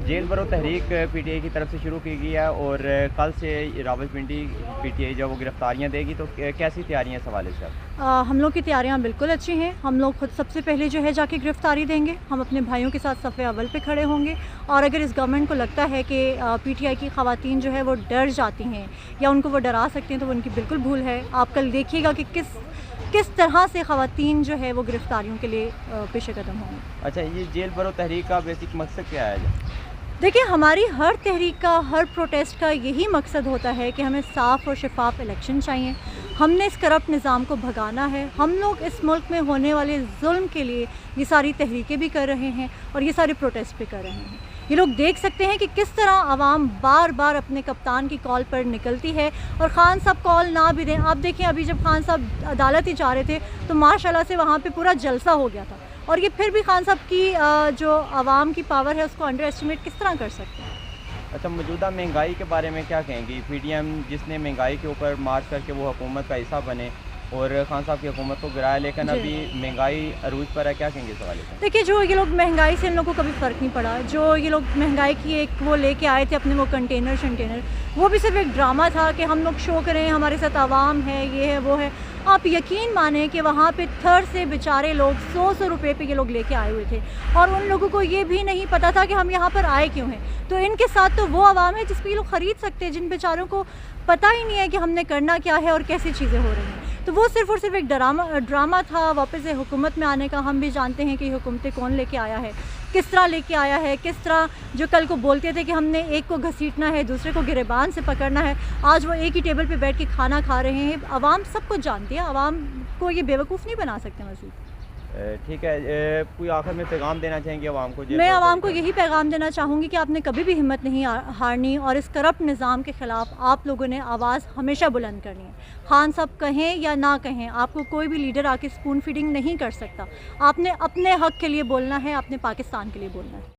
Jail भरो तहरीक PTI की तरफ से शुरू की गई है और कल से रावलपिंडी पीटीआई जो वो गिरफ्तारियां देगी, तो कैसी तैयारियां इस हवाले से? हम लोग की तैयारियां बिल्कुल अच्छी हैं। हम लोग खुद सबसे पहले जो है जाके गिरफ्तारी देंगे। हम अपने भाइयों के साथ सफ़े अव्वल पे खड़े होंगे। और अगर इस गवर्नमेंट को लगता है कि पीटीआई की ख़वातीन जो है वो डर जाती हैं या उनको वो डरा सकते हैं, तो वो उनकी बिल्कुल भूल है। आप कल देखिएगा कि किस तरह से ख़वातीन जो है वो गिरफ्तारियों के लिए पेश कदम होंगे। अच्छा, ये जेल भरो तहरीक का बेसिक मकसद क्या है? देखिए, हमारी हर तहरीक का, हर प्रोटेस्ट का यही मकसद होता है कि हमें साफ़ और शफाफ इलेक्शन चाहिए। हमने इस करप्ट निज़ाम को भगाना है। हम लोग इस मुल्क में होने वाले जुल्म के लिए ये सारी तहरीकें भी कर रहे हैं और ये सारे प्रोटेस्ट भी कर रहे हैं। ये लोग देख सकते हैं कि किस तरह आवाम बार बार अपने कप्तान की कॉल पर निकलती है और ख़ान साहब कॉल ना भी दें। आप देखें, अभी जब ख़ान साहब अदालत ही जा रहे थे तो माशाल्लाह से वहाँ पे पूरा जलसा हो गया था। और ये फिर भी ख़ान साहब की जो आवाम की पावर है उसको अंडर एस्टिमेट किस तरह कर सकते हैं? अच्छा, मौजूदा महंगाई के बारे में क्या कहेंगी? पीटीएम जिसने महंगाई के ऊपर मार्च करके वो हुकूमत का हिस्सा बने और खान साहब की हुकूमत को गिराया, लेकिन अभी महंगाई अरूज पर है, क्या कहेंगे इस हवाले से? देखिए, जो ये लोग महंगाई से इन लोगों को कभी फ़र्क नहीं पड़ा। जो ये लोग महंगाई की एक वो लेके आए थे अपने वो कंटेनर, वो भी सिर्फ एक ड्रामा था कि हम लोग शो करें, हमारे साथ आवाम है, ये है, वो है। आप यकीन माने कि वहाँ पे थर से बेचारे लोग 100 रुपए पे ये लोग लेके आए हुए थे और उन लोगों को ये भी नहीं पता था कि हम यहाँ पर आए क्यों हैं। तो इनके साथ तो वो आवाम है जिसपे ये लोग ख़रीद सकते हैं, जिन बेचारों को पता ही नहीं है कि हमने करना क्या है और कैसी चीज़ें हो रही हैं। तो वो सिर्फ़ और सिर्फ एक ड्रामा था वापस से हुकूमत में आने का। हम भी जानते हैं कि हुकूमतें कौन लेके आया है, किस तरह लेके आया है, किस तरह जो कल को बोलते थे कि हमने एक को घसीटना है, दूसरे को गिरेबान से पकड़ना है, आज वो एक ही टेबल पे बैठ के खाना खा रहे हैं। आवाम सब कुछ जानती है, आवाम को ये बेवकूफ़ नहीं बना सकते मज़ीद। ठीक है, कोई आखिर में पैगाम देना चाहेंगे आवाम को? मैं आवाम को यही पैगाम देना चाहूँगी कि आपने कभी भी हिम्मत नहीं हारनी और इस करप्ट निज़ाम के ख़िलाफ़ आप लोगों ने आवाज़ हमेशा बुलंद करनी है। ख़ान साहब कहें या ना कहें, आपको कोई भी लीडर आके स्पून फीडिंग नहीं कर सकता। आपने अपने हक़ के लिए बोलना है, अपने पाकिस्तान के लिए बोलना है।